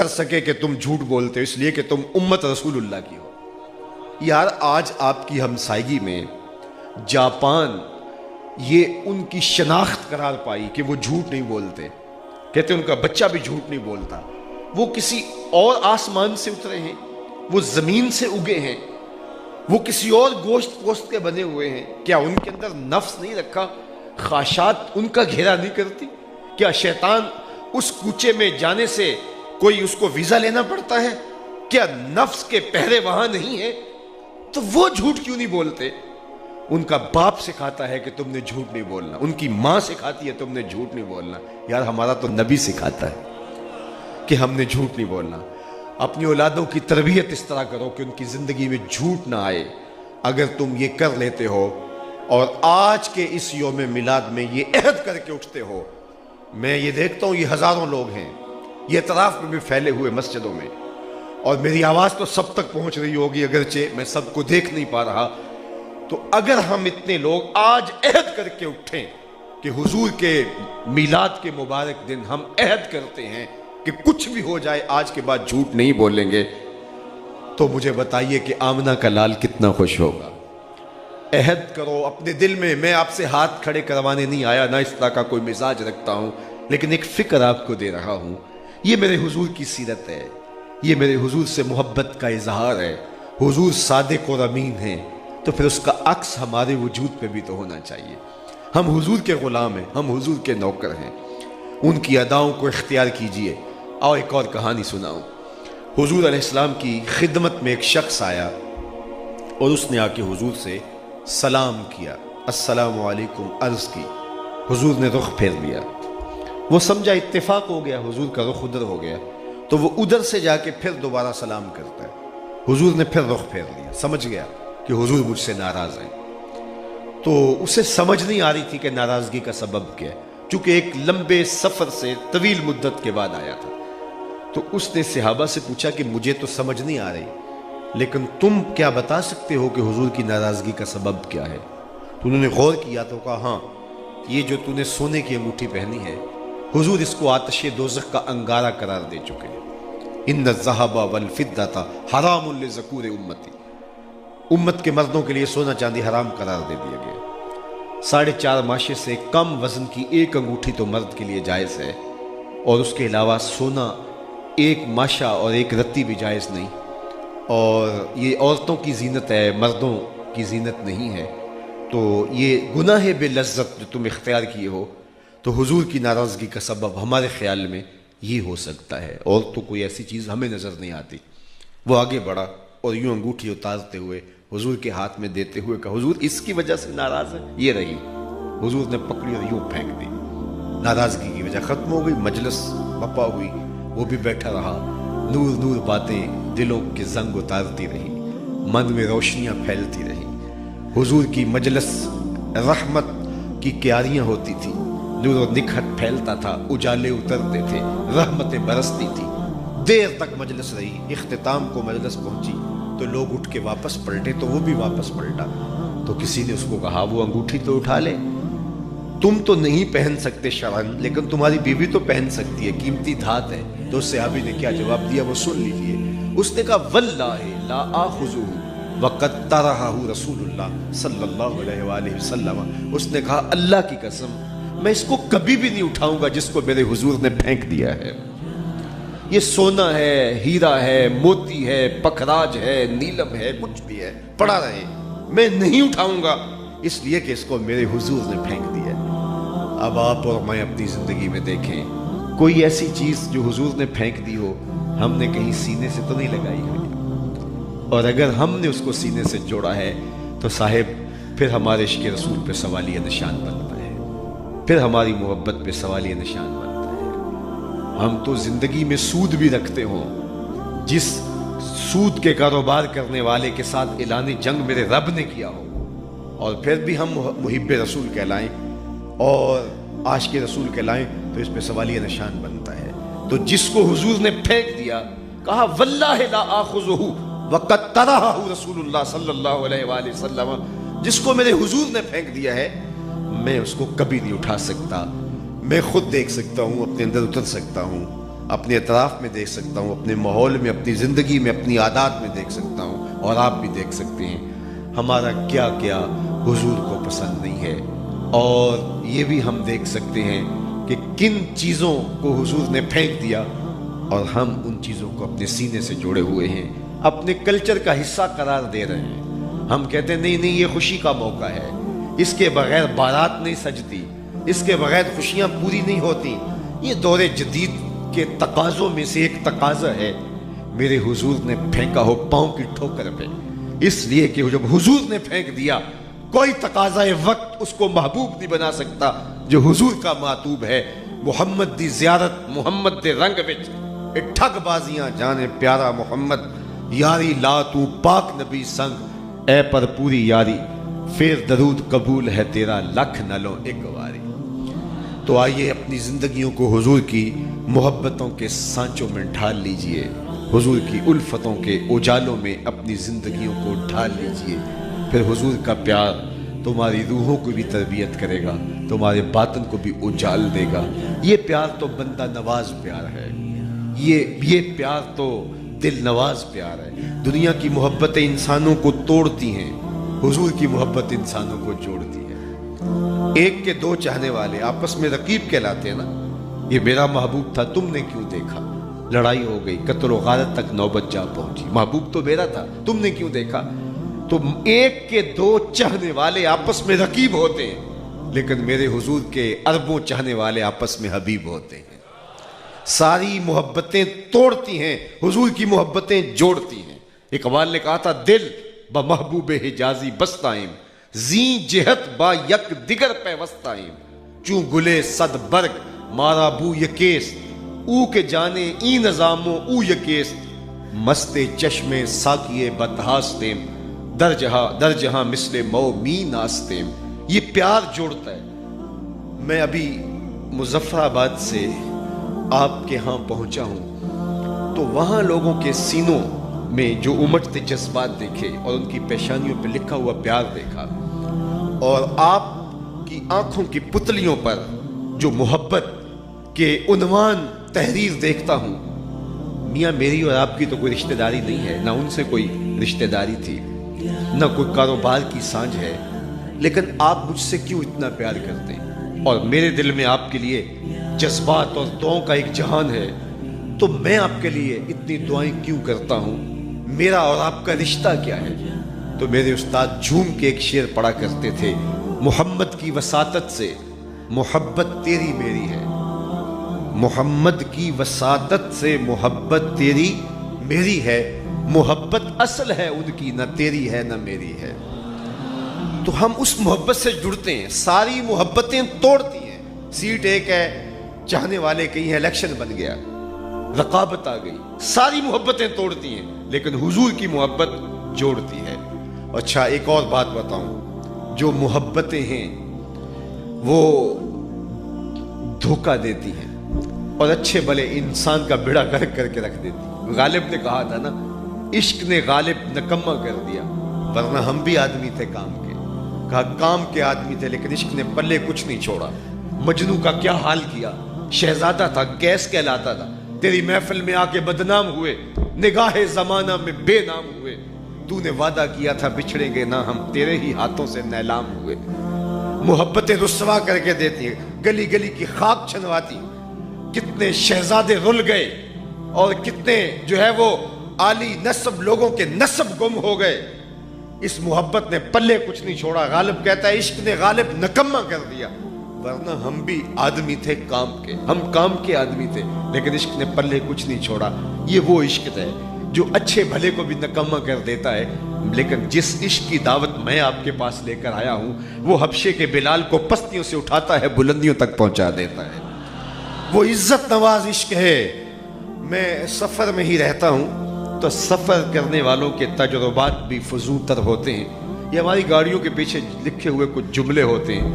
کر سکے کہ تم جھوٹ بولتے ہو، اس لیے کہ تم امت رسول اللہ کی ہو۔ یار آج آپ کی ہمسائیگی میں جاپان یہ ان کی شناخت قرار پائی کہ وہ جھوٹ نہیں بولتے، کہتے ان کا بچہ بھی جھوٹ نہیں بولتا۔ وہ کسی اور آسمان سے اترے ہیں، وہ زمین سے اگے ہیں، وہ کسی اور گوشت پوست کے بنے ہوئے ہیں، کیا ان کے اندر نفس نہیں رکھا؟ خواہشات ان کا گھیرا نہیں کرتی؟ کیا شیطان اس کوچے میں جانے سے کوئی اس کو ویزا لینا پڑتا ہے؟ کیا نفس کے پہرے وہاں نہیں ہیں؟ تو وہ جھوٹ کیوں نہیں بولتے؟ ان کا باپ سکھاتا ہے کہ تم نے جھوٹ نہیں بولنا، ان کی ماں سکھاتی ہے تم نے جھوٹ نہیں بولنا۔ یار ہمارا تو نبی سکھاتا ہے کہ ہم نے جھوٹ نہیں بولنا۔ اپنی اولادوں کی تربیت اس طرح کرو کہ ان کی زندگی میں جھوٹ نہ آئے۔ اگر تم یہ کر لیتے ہو اور آج کے اس یوم میلاد میں یہ عہد کر کے اٹھتے ہو، میں یہ دیکھتا ہوں یہ ہزاروں لوگ ہیں، یہ اطراف میں بھی پھیلے ہوئے مسجدوں میں، اور میری آواز تو سب تک پہنچ رہی ہوگی اگرچہ میں سب کو دیکھ نہیں پا رہا۔ تو اگر ہم اتنے لوگ آج عہد کر کے اٹھیں کہ حضور کے میلاد کے مبارک دن ہم عہد کرتے ہیں کہ کچھ بھی ہو جائے آج کے بعد جھوٹ نہیں بولیں گے، تو مجھے بتائیے کہ آمنہ کا لال کتنا خوش ہوگا۔ عہد کرو اپنے دل میں۔ میں آپ سے ہاتھ کھڑے کروانے نہیں آیا، نہ اس طرح کا کوئی مزاج رکھتا ہوں، لیکن ایک فکر آپ کو دے رہا ہوں۔ یہ میرے حضور کی سیرت ہے، یہ میرے حضور سے محبت کا اظہار ہے۔ حضور صادق اور امین ہیں، تو پھر اس کا عکس ہمارے وجود پہ بھی تو ہونا چاہیے۔ ہم حضور کے غلام ہیں، ہم حضور کے نوکر ہیں، ان کی اداؤں کو اختیار کیجئے۔ آؤ ایک اور کہانی سناؤں۔ حضور علیہ السلام کی خدمت میں ایک شخص آیا اور اس نے آ کے حضور سے سلام کیا، السلام علیکم عرض کی۔ حضور نے رخ پھیر لیا، وہ سمجھا اتفاق ہو گیا، حضور کا رخ ادھر ہو گیا، تو وہ ادھر سے جا کے پھر دوبارہ سلام کرتا ہے۔ حضور نے پھر رخ پھیر لیا، سمجھ گیا کہ حضور مجھ سے ناراض ہیں۔ تو اسے سمجھ نہیں آ رہی تھی کہ ناراضگی کا سبب کیا ہے، چونکہ ایک لمبے سفر سے طویل مدت کے بعد آیا تھا۔ تو اس نے صحابہ سے پوچھا کہ مجھے تو سمجھ نہیں آ رہی، لیکن تم کیا بتا سکتے ہو کہ حضور کی ناراضگی کا سبب کیا ہے؟ تو انہوں نے غور کیا تو کہا ہاں، یہ جو تو نے سونے کی انگوٹھی پہنی ہے، حضور اس کو آتش دوزخ کا انگارہ قرار دے چکے ہیں۔ ان الذھب والفضۃ حرام لذکور امتی، امت کے مردوں کے لیے سونا چاندی حرام قرار دے دیا گیا۔ 4.5 ماشے سے کم وزن کی ایک انگوٹھی تو مرد کے لیے جائز ہے، اور اس کے علاوہ سونا ایک ماشا اور ایک رتی بھی جائز نہیں، اور یہ عورتوں کی زینت ہے، مردوں کی زینت نہیں ہے۔ تو یہ گناہ بے لذت جو تم اختیار کیے ہو، تو حضور کی ناراضگی کا سبب ہمارے خیال میں یہ ہو سکتا ہے، اور تو کوئی ایسی چیز ہمیں نظر نہیں آتی۔ وہ آگے بڑھا اور یوں انگوٹھی اتارتے ہوئے حضور کے ہاتھ میں دیتے ہوئے کہا حضور اس کی وجہ سے ناراض ہے، یہ رہی۔ حضور نے پکڑی اور یوں پھینک دی، ناراضگی کی وجہ ختم ہو گئی، مجلس بپا ہوئی، وہ بھی بیٹھا رہا۔ نور نور باتیں دلوں کے زنگ اتارتی رہی، من میں روشنیاں پھیلتی رہی۔ حضور کی مجلس رحمت کی کیاریاں ہوتی تھی، نور و نکھت پھیلتا تھا، اجالے اترتے تھے، رحمتیں برستی تھی۔ دیر تک مجلس رہی، اختتام کو مجلس پہنچی تو لوگ اٹھ کے واپس پلٹے، تو وہ بھی واپس پلٹا۔ تو کسی نے اس کو کہا وہ انگوٹھی تو اٹھا لے، تم تو نہیں پہن سکتے شرعاً، لیکن تمہاری بیوی تو پہن سکتی ہے، قیمتی دھات ہے۔ تو اس صحابی نے کیا جواب دیا وہ سن لیجئے۔ اس نے کہا واللہ لا آخذہ وقد طرحہ رسول اللہ صلی اللہ علیہ وآلہ وسلم، اس نے کہا اللہ کی قسم میں اس کو کبھی بھی نہیں اٹھاؤں گا جس کو میرے حضور نے پھینک دیا ہے۔ یہ سونا ہے، ہیرا ہے، موتی ہے، پکھراج ہے، نیلم ہے، کچھ بھی ہے، پڑا رہے، میں نہیں اٹھاؤں گا اس لیے کہ اس کو میرے حضور نے پھینک دیا۔ اب آپ اور میں اپنی زندگی میں دیکھیں کوئی ایسی چیز جو حضور نے پھینک دی ہو، ہم نے کہیں سینے سے تو نہیں لگائی ہوئی، اور اگر ہم نے اس کو سینے سے جوڑا ہے تو صاحب پھر ہمارے عشق رسول پہ سوالیہ نشان بنتا ہے، پھر ہماری محبت پہ سوالیہ نشان بنتا ہے۔ ہم تو زندگی میں سود بھی رکھتے ہوں، جس سود کے کاروبار کرنے والے کے ساتھ اعلان جنگ میرے رب نے کیا ہو، اور پھر بھی ہم محب رسول کہلائیں اور عاشق رسول کہلائیں، تو اس پہ سوالیہ نشان بنتا ہے۔ تو جس کو حضور نے پھینک دیا، کہا واللہ لا آخذہ وقد طرحہ رسول اللہ صلی اللہ علیہ وآلہ وسلم، جس کو میرے حضور نے پھینک دیا ہے میں اس کو کبھی نہیں اٹھا سکتا۔ میں خود دیکھ سکتا ہوں، اپنے اندر اتر سکتا ہوں، اپنے اطراف میں دیکھ سکتا ہوں، اپنے ماحول میں، اپنی زندگی میں، اپنی عادات میں دیکھ سکتا ہوں، اور آپ بھی دیکھ سکتے ہیں ہمارا کیا کیا حضور کو پسند نہیں ہے، اور یہ بھی ہم دیکھ سکتے ہیں کہ کن چیزوں کو حضور نے پھینک دیا اور ہم ان چیزوں کو اپنے سینے سے جوڑے ہوئے ہیں، اپنے کلچر کا حصہ قرار دے رہے ہیں۔ ہم کہتے ہیں نہیں یہ خوشی کا موقع ہے، اس کے بغیر بارات نہیں سجتی، اس کے بغیر خوشیاں پوری نہیں ہوتی۔ یہ دور جدید کے تقاضوں میں سے ایک تقاضا ہے، میرے حضور نے پھینکا ہو پاؤں کی ٹھوکر پہ، اس لیے کہ جب حضور نے پھینک دیا کوئی تقاضا وقت اس کو محبوب نہیں بنا سکتا جو حضور کا معطوب ہے۔ محمد دی زیارت محمد دے رنگ وچ ٹھگ بازیاں جانے پیارا محمد، یاری لا تو پاک نبی سنگ اے پر پوری یاری، پھر درود قبول ہے تیرا لکھ نلو ایک واری۔ تو آئیے اپنی زندگیوں کو حضور کی محبتوں کے سانچوں میں ڈھال لیجئے، حضور کی الفتوں کے اجالوں میں اپنی زندگیوں کو ڈھال لیجئے، پھر حضور کا پیار تمہاری روحوں کو بھی تربیت کرے گا، تمہارے باطن کو بھی اجال دے گا۔ یہ پیار تو بندہ نواز پیار ہے، یہ پیار تو دل نواز پیار ہے۔ دنیا کی محبتیں انسانوں کو توڑتی ہیں، حضور کی محبت انسانوں کو جوڑتی ہے۔ ایک کے دو چاہنے والے آپس میں رقیب کہلاتے ہیں نا، یہ میرا محبوب تھا تم نے کیوں دیکھا، لڑائی ہو گئی، قتل و غارت تک نوبت جا پہنچی، محبوب تو میرا تھا تم نے کیوں دیکھا۔ تو ایک کے دو چاہنے والے آپس میں رقیب ہوتے ہیں، لیکن میرے حضور کے اربوں چاہنے والے آپس میں حبیب ہوتے ہیں۔ ساری محبتیں توڑتی ہیں، حضور کی محبتیں جوڑتی ہیں۔ اقبال نے کہا تھا دل بمحبوب حجازی بستائیم، زین جہت با یک دیگر پیوستائیم، چوں گلے صد برگ مارا بو یکیست، او کے جانے ای نظامو او یکیست، مست چشم ساکیے بتہاستیم، در جہاں مثل مو می ناستیم۔ یہ پیار جوڑتا ہے۔ میں ابھی مظفر آباد سے آپ کے ہاں پہنچا ہوں تو وہاں لوگوں کے سینوں میں جو امٹتے جذبات دیکھے اور ان کی پیشانیوں پہ لکھا ہوا پیار دیکھا، اور آپ کی آنکھوں کی پتلیوں پر جو محبت کے عنوان تحریر دیکھتا ہوں، میاں میری اور آپ کی تو کوئی رشتہ داری نہیں ہے، نہ ان سے کوئی رشتہ داری تھی، نہ کوئی کاروبار کی سانجھ ہے، لیکن آپ مجھ سے کیوں اتنا پیار کرتے ہیں، اور میرے دل میں آپ کے لیے جذبات اور دعاؤں کا ایک جہان ہے، تو میں آپ کے لیے اتنی دعائیں کیوں کرتا ہوں، میرا اور آپ کا رشتہ کیا ہے۔ تو میرے استاد جھوم کے ایک شعر پڑھا کرتے تھے، محمد کی وساطت سے محبت تیری میری ہے، محمد کی وساطت سے محبت تیری میری ہے، محبت اصل ہے ان کی، نہ تیری ہے نہ میری ہے۔ تو ہم اس محبت سے جڑتے ہیں، ساری محبتیں توڑتی ہیں۔ سیٹ ایک ہے، چاہنے والے کہیں ہیں، الیکشن بن گیا، رقابت آ گئی، ساری محبتیں توڑتی ہیں، لیکن حضور کی محبت جوڑتی ہے۔ اچھا ایک اور بات بتاؤں، جو محبتیں ہیں وہ دھوکہ دیتی ہیں اور اچھے بھلے انسان کا بیڑا غرق کر کے رکھ دیتی۔ غالب نے کہا تھا نا، عشق نے غالب نکما کر دیا، ورنہ ہم بھی آدمی تھے کام کے۔ کہا کام کے آدمی تھے لیکن عشق نے پلے کچھ نہیں چھوڑا۔ مجنوں کا کیا حال کیا، شہزادہ تھا، کیس کہلاتا تھا، تیری محفل میں آ کے بدنام ہوئے، نگاہ زمانہ میں بے نام ہوئے، تو نے وعدہ کیا تھا بچھڑیں گے نہ ہم، تیرے ہی ہاتھوں سے نیلام ہوئے۔ محبتیں رسوا کر کے دیتی ہیں، گلی گلی کی خاک چھنواتی، کتنے شہزادے رل گئے اور کتنے جو ہے وہ عالی نسب لوگوں کے نسب گم ہو گئے۔ اس محبت نے پلے کچھ نہیں چھوڑا۔ غالب کہتا ہے عشق نے غالب نکما کر دیا، ورنہ ہم بھی آدمی تھے کام کے، ہم کام کے آدمی تھے، لیکن عشق نے پلے کچھ نہیں چھوڑا۔ یہ وہ عشق ہے جو اچھے بھلے کو بھی نکما کر دیتا ہے، لیکن جس عشق کی دعوت میں آپ کے پاس لے کر آیا ہوں، وہ حبشے کے بلال کو پستیوں سے اٹھاتا ہے، بلندیوں تک پہنچا دیتا ہے۔ وہ عزت نواز عشق ہے۔ میں سفر میں ہی رہتا ہوں تو سفر کرنے والوں کے تجربات بھی فضول تر ہوتے ہیں۔ یہ ہماری گاڑیوں کے پیچھے لکھے ہوئے کچھ جملے ہوتے ہیں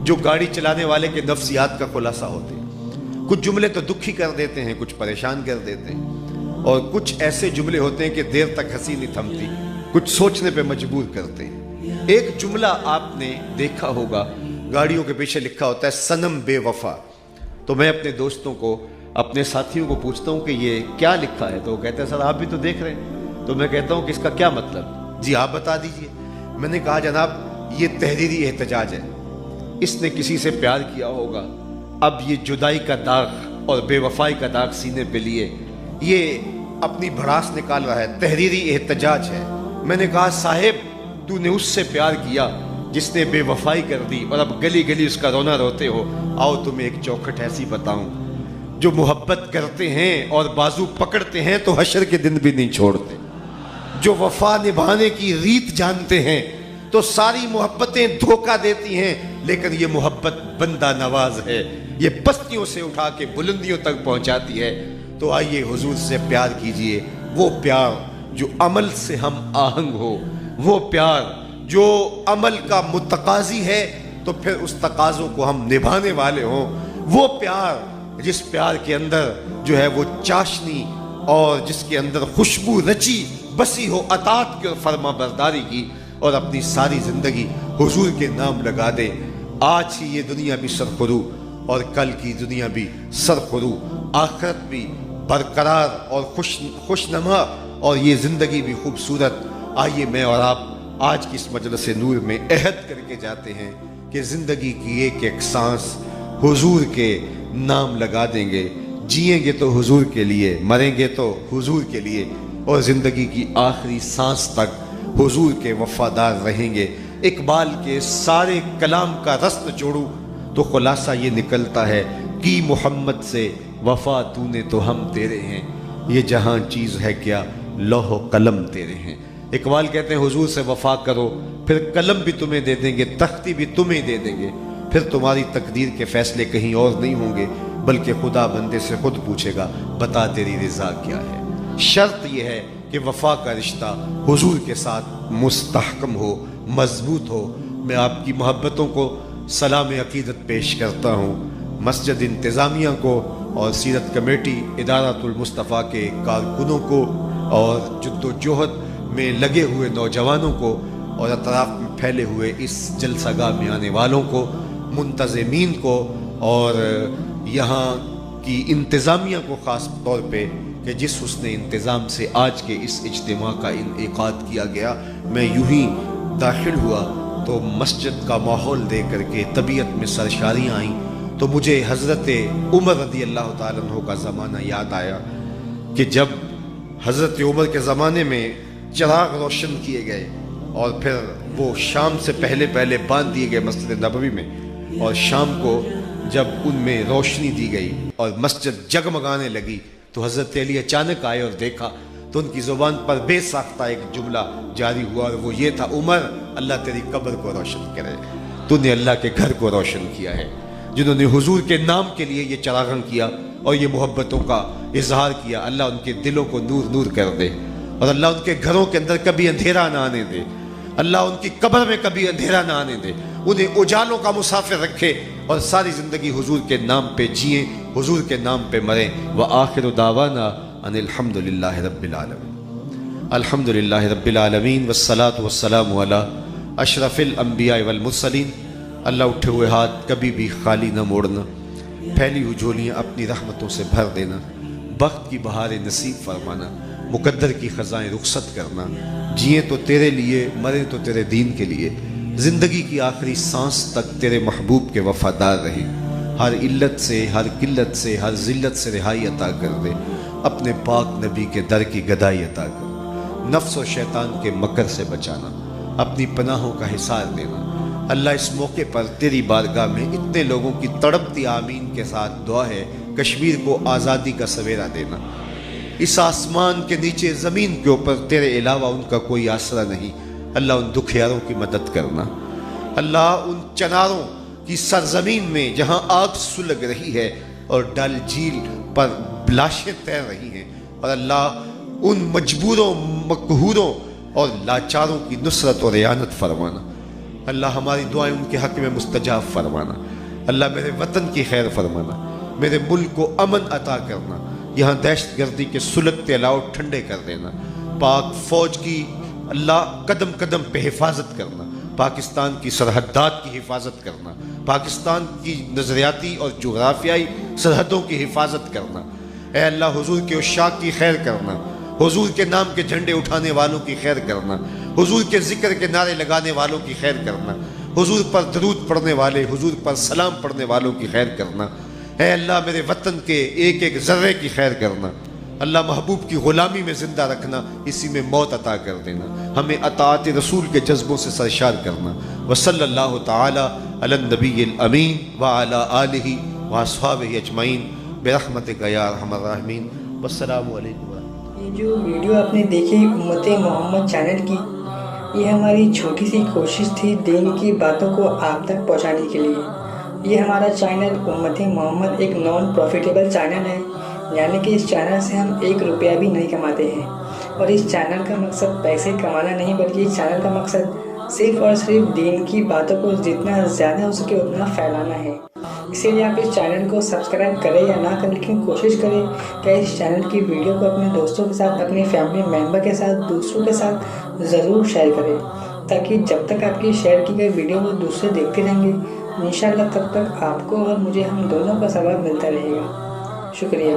جو گاڑی چلانے والے کے نفسیات کا خلاصہ ہوتے ہیں۔ کچھ جملے تو دکھی کر دیتے ہیں، کچھ پریشان کر دیتے ہیں، اور کچھ ایسے جملے ہوتے ہیں کہ دیر تک ہنسی نہیں تھمتی، کچھ سوچنے پہ مجبور کرتے ہیں۔ ایک جملہ آپ نے دیکھا ہوگا، گاڑیوں کے پیچھے لکھا ہوتا ہے صنم بے وفا۔ تو میں اپنے دوستوں کو اپنے ساتھیوں کو پوچھتا ہوں کہ یہ کیا لکھا ہے، تو وہ کہتے ہیں سر آپ بھی تو دیکھ رہے ہیں۔ تو میں کہتا ہوں کہ اس کا کیا مطلب؟ جی آپ بتا دیجئے۔ میں نے کہا جناب یہ تحریری احتجاج ہے، اس نے کسی سے پیار کیا ہوگا، اب یہ جدائی کا داغ اور بے وفائی کا داغ سینے پہ لیے یہ اپنی بھڑاس نکال رہا ہے، تحریری احتجاج ہے۔ میں نے کہا صاحب تو نے اس سے پیار کیا جس نے بے وفائی کر دی اور اب گلی گلی اس کا رونا روتے ہو۔ آؤ تمہیں ایک چوکھٹ ایسی بتاؤں، جو محبت کرتے ہیں اور بازو پکڑتے ہیں تو حشر کے دن بھی نہیں چھوڑتے، جو وفا نبھانے کی ریت جانتے ہیں تو ساری محبتیں دھوکہ دیتی ہیں، لیکن یہ محبت بندہ نواز ہے، یہ پستیوں سے اٹھا کے بلندیوں تک پہنچاتی ہے۔ تو آئیے حضور سے پیار کیجئے، وہ پیار جو عمل سے ہم آہنگ ہو، وہ پیار جو عمل کا متقاضی ہے تو پھر اس تقاضوں کو ہم نبھانے والے ہوں، وہ پیار جس پیار کے اندر جو ہے وہ چاشنی اور جس کے اندر خوشبو رچی بسی ہو اطاعت کی اور فرما برداری کی، اور اپنی ساری زندگی حضور کے نام لگا دے۔ آج ہی یہ دنیا بھی سرخرو اور کل کی دنیا بھی سرخرو، آخرت بھی برقرار اور خوشنما اور یہ زندگی بھی خوبصورت۔ آئیے میں اور آپ آج کی اس مجلس نور میں عہد کر کے جاتے ہیں کہ زندگی کی ایک ایک سانس حضور کے نام لگا دیں گے، جئیں گے تو حضور کے لیے، مریں گے تو حضور کے لیے، اور زندگی کی آخری سانس تک حضور کے وفادار رہیں گے۔ اقبال کے سارے کلام کا رست جوڑوں تو خلاصہ یہ نکلتا ہے کہ محمد سے وفا تو نے تو ہم تیرے ہیں، یہ جہاں چیز ہے کیا لوح و قلم تیرے ہیں۔ اقبال کہتے ہیں حضور سے وفا کرو پھر قلم بھی تمہیں دے دیں گے، تختی بھی تمہیں دے دیں گے، پھر تمہاری تقدیر کے فیصلے کہیں اور نہیں ہوں گے، بلکہ خدا بندے سے خود پوچھے گا بتا تیری رضا کیا ہے۔ شرط یہ ہے کہ وفا کا رشتہ حضور کے ساتھ مستحکم ہو، مضبوط ہو۔ میں آپ کی محبتوں کو سلام عقیدت پیش کرتا ہوں، مسجد انتظامیہ کو اور سیرت کمیٹی ادارۃ المصطفیٰ کے کارکنوں کو اور جد و جہد میں لگے ہوئے نوجوانوں کو اور اطراف میں پھیلے ہوئے اس جلسہ گاہ میں آنے والوں کو، منتظمین کو اور یہاں کی انتظامیہ کو خاص طور پہ کہ جس حسن انتظام سے آج کے اس اجتماع کا انعقاد کیا گیا۔ میں یوں ہی داخل ہوا تو مسجد کا ماحول دیکھ کر کے طبیعت میں سرشاریاں آئیں تو مجھے حضرت عمر رضی اللہ تعالیٰ عنہ کا زمانہ یاد آیا کہ جب حضرت عمر کے زمانے میں چراغ روشن کیے گئے اور پھر وہ شام سے پہلے باندھ دیے گئے مسجد نبوی میں، اور شام کو جب ان میں روشنی دی گئی اور مسجد جگمگانے لگی تو حضرت علی اچانک آئے اور دیکھا تو ان کی زبان پر بے ساختہ ایک جملہ جاری ہوا، اور وہ یہ تھا، عمر اللہ تیری قبر کو روشن کرے، تو نے اللہ کے گھر کو روشن کیا ہے۔ جنہوں نے حضور کے نام کے لیے یہ چراغاں کیا اور یہ محبتوں کا اظہار کیا، اللہ ان کے دلوں کو نور نور کر دے، اور اللہ ان کے گھروں کے اندر کبھی اندھیرا نہ آنے دے، اللہ ان کی قبر میں کبھی اندھیرا نہ آنے دے، انہیں اجالوں کا مسافر رکھے اور ساری زندگی حضور کے نام پہ جئیں، حضور کے نام پہ مریں۔ وآخر دعوانا ان الحمد للہ رب العالمین، الحمد للہ رب العالمین، والصلاة والسلام علی اشرف الانبیاء والمرسلین۔ اللہ اٹھے ہوئے ہاتھ کبھی بھی خالی نہ موڑنا، پھیلی ہوئی جھولیاں اپنی رحمتوں سے بھر دینا، بخت کی بہاریں نصیب فرمانا، مقدر کی خزائیں رخصت کرنا، جئیں تو تیرے لیے، مریں تو تیرے دین کے لیے، زندگی کی آخری سانس تک تیرے محبوب کے وفادار رہیں، ہر علت سے، ہر قلت سے، ہر ذلت سے رہائی عطا کر دے، اپنے پاک نبی کے در کی گدائی عطا کر دے، نفس و شیطان کے مکر سے بچانا، اپنی پناہوں کا حصار دینا۔ اللہ اس موقع پر تیری بارگاہ میں اتنے لوگوں کی تڑپتی آمین کے ساتھ دعا ہے، کشمیر کو آزادی کا سویرا دینا، اس آسمان کے نیچے زمین کے اوپر تیرے علاوہ ان کا کوئی آسرا نہیں، اللہ ان دکھیاروں کی مدد کرنا، اللہ ان چناروں کی سرزمین میں جہاں آگ سلگ رہی ہے اور ڈل جھیل پر لاشیں تیر رہی ہیں، اور اللہ ان مجبوروں، مقہوروں اور لاچاروں کی نصرت اور اعانت فرمانا، اللہ ہماری دعائیں ان کے حق میں مستجاب فرمانا، اللہ میرے وطن کی خیر فرمانا، میرے ملک کو امن عطا کرنا، یہاں دہشت گردی کے سلگتے الاؤ ٹھنڈے کر دینا، پاک فوج کی اللہ قدم قدم پہ حفاظت کرنا، پاکستان کی سرحدات کی حفاظت کرنا، پاکستان کی نظریاتی اور جغرافیائی سرحدوں کی حفاظت کرنا۔ اے اللہ حضور کے عشاق کی خیر کرنا، حضور کے نام کے جھنڈے اٹھانے والوں کی خیر کرنا، حضور کے ذکر کے نعرے لگانے والوں کی خیر کرنا، حضور پر درود پڑھنے والے، حضور پر سلام پڑھنے والوں کی خیر کرنا۔ اے اللہ میرے وطن کے ایک ایک ذرے کی خیر کرنا۔ اللہ محبوب کی غلامی میں زندہ رکھنا، اسی میں موت عطا کر دینا، ہمیں اطاعت رسول کے جذبوں سے سرشار کرنا۔ وصلی اللہ تعالی علی النبی الامین وعلی آلہ واصحابہ اجمعین برحمتک یا ارحم الراحمین۔ والسلام علیکم۔ یہ جو ویڈیو آپ نے دیکھی امت محمد چینل کی، یہ ہماری چھوٹی سی کوشش تھی دین کی باتوں کو آپ تک پہنچانے کے لیے۔ یہ ہمارا چینل امت محمد ایک نان پروفیٹیبل چینل ہے، یعنی کہ اس چینل سے ہم 1 روپیہ بھی نہیں کماتے ہیں، اور اس چینل کا مقصد پیسے کمانا نہیں، بلکہ اس چینل کا مقصد صرف اور صرف دین کی باتوں کو جتنا زیادہ ہو سکے اتنا پھیلانا ہے۔ اسی لیے آپ اس چینل کو سبسکرائب کریں یا نہ کریں، لیکن کوشش کریں کہ اس چینل کی ویڈیو کو اپنے دوستوں کے ساتھ، اپنی فیملی ممبر کے ساتھ، دوسروں کے ساتھ ضرور شیئر کریں، تاکہ جب تک آپ کی شیئر کی گئی ویڈیو کو دوسرے دیکھتے رہیں گے، انشاءاللہ تب تک آپ کو اور مجھے، ہم دونوں کا ثواب ملتا رہے گا۔ شکریہ۔